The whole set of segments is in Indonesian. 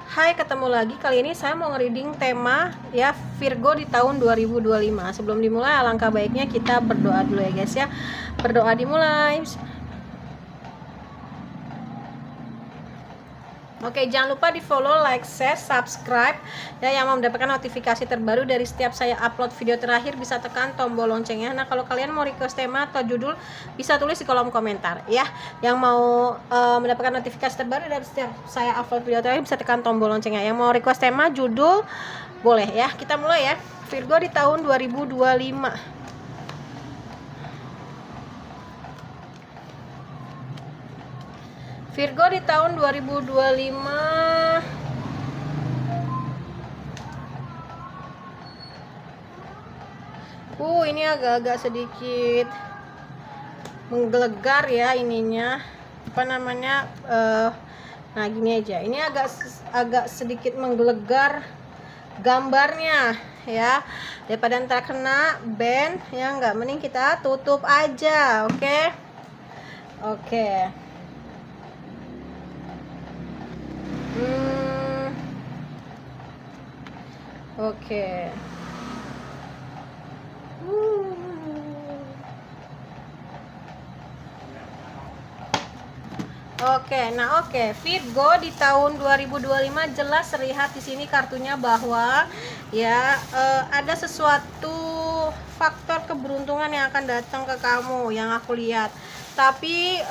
Hai, ketemu lagi. Kali ini saya mau nge-reading tema ya Virgo di tahun 2025. Sebelum dimulai, alangkah baiknya kita berdoa dulu ya guys ya. Berdoa dimulai. Oke, jangan lupa di follow, like, share, subscribe ya. Yang mau mendapatkan notifikasi terbaru dari setiap saya upload video terakhir bisa tekan tombol loncengnya. Nah, kalau kalian mau request tema atau judul bisa tulis di kolom komentar ya. Yang mau mendapatkan notifikasi terbaru dari setiap saya upload video terakhir bisa tekan tombol loncengnya. Yang mau request tema, judul boleh ya. Kita mulai ya. Virgo di tahun 2025. Virgo di tahun 2025. Ini agak-agak sedikit menggelegar ya ininya. Apa namanya? Nah, gini aja. Ini agak sedikit menggelegar gambarnya ya. Daripada ntar kena ban ya, nggak, mending kita tutup aja, oke? Oke. Oke. Oke, Virgo di tahun 2025 jelas terlihat di sini kartunya bahwa ya ada sesuatu faktor keberuntungan yang akan datang ke kamu yang aku lihat. Tapi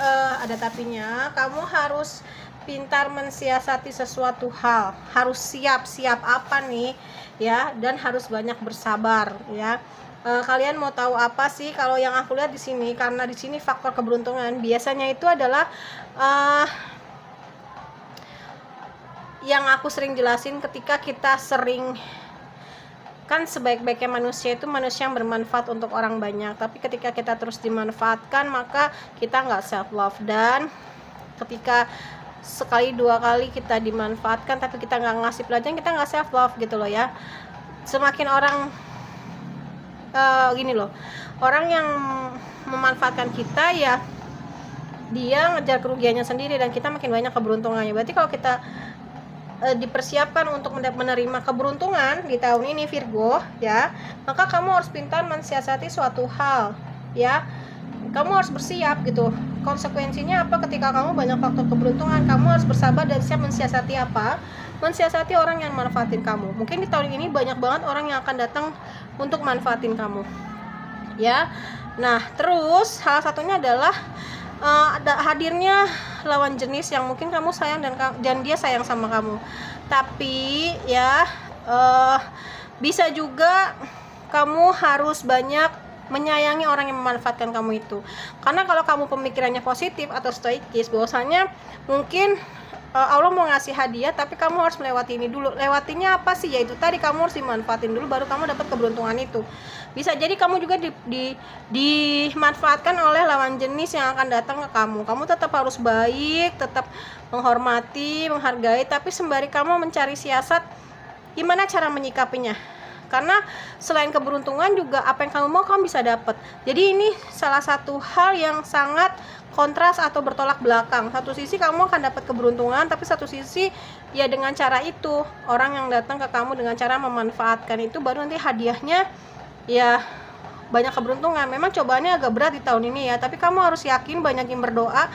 ada tapinya, kamu harus pintar mensiasati sesuatu hal, harus siap apa nih ya, dan harus banyak bersabar ya. Kalian mau tahu apa sih kalau yang aku lihat di sini? Karena di sini faktor keberuntungan biasanya itu adalah yang aku sering jelasin ketika kita sering, kan sebaik-baiknya manusia itu manusia yang bermanfaat untuk orang banyak, tapi ketika kita terus dimanfaatkan maka kita nggak self love. Dan ketika sekali dua kali kita dimanfaatkan tapi kita nggak ngasih pelajaran, kita nggak self love gitu loh ya. Semakin orang gini loh, orang yang memanfaatkan kita ya dia ngejar kerugiannya sendiri dan kita makin banyak keberuntungannya. Berarti kalau kita dipersiapkan untuk menerima keberuntungan di tahun ini Virgo ya, maka kamu harus pintar mensiasati suatu hal ya. Kamu harus bersiap gitu. Konsekuensinya apa ketika kamu banyak faktor keberuntungan? Kamu harus bersabar dan siap mensiasati apa? Mensiasati orang yang manfaatin kamu. Mungkin di tahun ini banyak banget orang yang akan datang untuk manfaatin kamu ya. Nah, terus salah satunya adalah ada hadirnya lawan jenis yang mungkin kamu sayang dan dia sayang sama kamu. Tapi ya bisa juga kamu harus banyak menyayangi orang yang memanfaatkan kamu itu. Karena kalau kamu pemikirannya positif atau stoikis, bahwasanya mungkin Allah mau ngasih hadiah tapi kamu harus melewati ini dulu. Lewatinya apa sih? Yaitu tadi kamu harus dimanfaatin dulu baru kamu dapat keberuntungan itu. Bisa jadi kamu juga dimanfaatkan oleh lawan jenis yang akan datang ke kamu. Kamu tetap harus baik, tetap menghormati, menghargai, tapi sembari kamu mencari siasat gimana cara menyikapinya. Karena selain keberuntungan juga apa yang kamu mau kamu bisa dapat. Jadi ini salah satu hal yang sangat kontras atau bertolak belakang. Satu sisi kamu akan dapat keberuntungan, tapi satu sisi ya dengan cara itu orang yang datang ke kamu dengan cara memanfaatkan itu baru nanti hadiahnya ya banyak keberuntungan. Memang cobaannya agak berat di tahun ini ya, tapi kamu harus yakin, banyakin berdoa.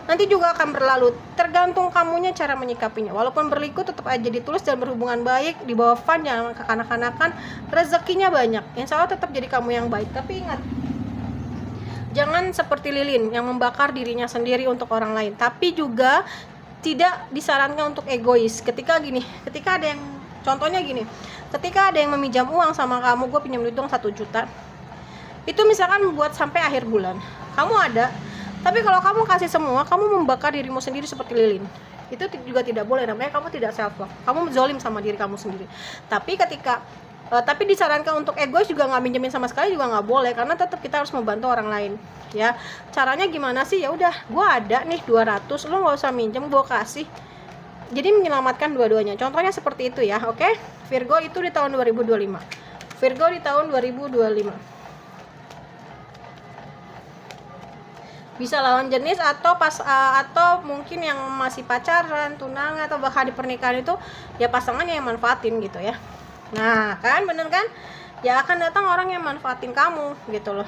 Nanti juga akan berlalu, tergantung kamunya cara menyikapinya. Walaupun berliku tetap aja ditulis dan berhubungan baik, di bawah fun, jangan kekanak-kanakan, rezekinya banyak, insya Allah tetap jadi kamu yang baik. Tapi ingat, jangan seperti lilin yang membakar dirinya sendiri untuk orang lain. Tapi juga tidak disarankan untuk egois. Ketika ada yang, contohnya gini, ketika ada yang meminjam uang sama kamu, gue pinjam duit dong 1 juta, itu misalkan buat sampai akhir bulan, kamu ada. Tapi kalau kamu kasih semua, kamu membakar dirimu sendiri seperti lilin. Itu juga tidak boleh, namanya kamu tidak self love. Kamu zolim sama diri kamu sendiri. Tapi disarankan untuk egois juga nggak minjemin sama sekali juga nggak boleh, karena tetap kita harus membantu orang lain ya. Caranya gimana sih? Ya udah, gue ada nih 200, lo nggak usah minjem, gue kasih. Jadi menyelamatkan dua-duanya. Contohnya seperti itu ya, oke? Virgo itu di tahun 2025. Virgo di tahun 2025. bisa lawan jenis atau atau mungkin yang masih pacaran, tunangan atau bahkan di pernikahan itu ya pasangannya yang manfaatin gitu ya. Nah kan bener kan, ya akan datang orang yang manfaatin kamu gitu loh.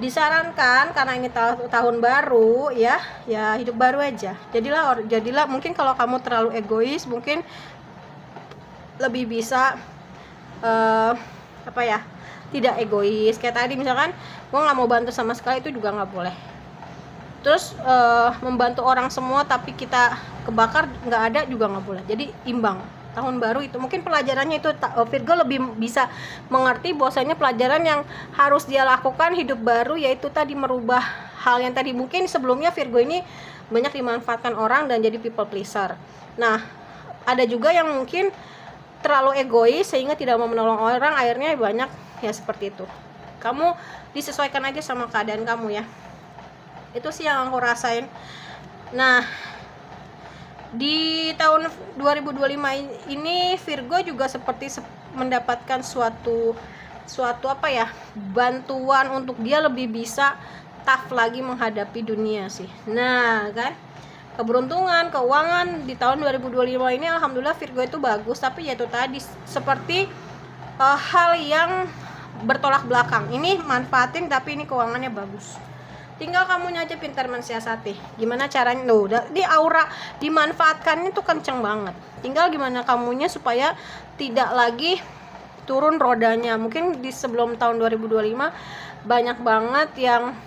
Disarankan karena ini tahun baru ya hidup baru aja. Jadilah mungkin kalau kamu terlalu egois mungkin lebih bisa tidak egois kayak tadi, misalkan gue nggak mau bantu sama sekali, itu juga nggak boleh. Terus membantu orang semua tapi kita kebakar nggak ada juga nggak boleh. Jadi imbang. Tahun baru itu mungkin pelajarannya itu Virgo lebih bisa mengerti bahwasanya pelajaran yang harus dia lakukan hidup baru yaitu tadi merubah hal yang tadi mungkin sebelumnya Virgo ini banyak dimanfaatkan orang dan jadi people pleaser. Nah ada juga yang mungkin terlalu egois sehingga tidak mau menolong orang, akhirnya banyak ya seperti itu. Kamu disesuaikan aja sama keadaan kamu ya. Itu sih yang aku rasain. Nah di tahun 2025 ini Virgo juga seperti mendapatkan suatu bantuan untuk dia lebih bisa tough lagi menghadapi dunia sih. Nah kan keberuntungan keuangan di tahun 2025 ini alhamdulillah Virgo itu bagus, tapi ya itu tadi seperti hal yang bertolak belakang. Ini manfaatin tapi ini keuangannya bagus. Tinggal kamunya aja pintar mensiasati. Gimana caranya? Loh, di aura dimanfaatkannya tuh kenceng banget. Tinggal gimana kamunya supaya tidak lagi turun rodanya. Mungkin di sebelum tahun 2025 banyak banget yang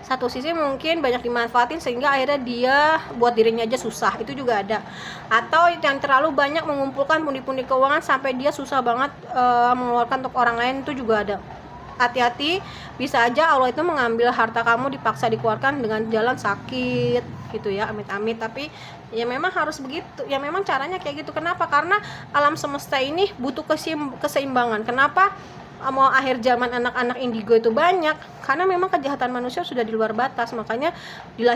satu sisi mungkin banyak dimanfaatin sehingga akhirnya dia buat dirinya aja susah, itu juga ada. Atau yang terlalu banyak mengumpulkan pundi-pundi keuangan sampai dia susah banget mengeluarkan untuk orang lain, itu juga ada. Hati-hati, bisa aja Allah itu mengambil harta kamu dipaksa dikeluarkan dengan jalan sakit gitu ya, amit-amit. Tapi ya memang harus begitu, ya memang caranya kayak gitu. Kenapa? Karena alam semesta ini butuh keseimbangan. Kenapa mau akhir zaman anak-anak indigo itu banyak? Karena memang kejahatan manusia sudah di luar batas, makanya dilahirkan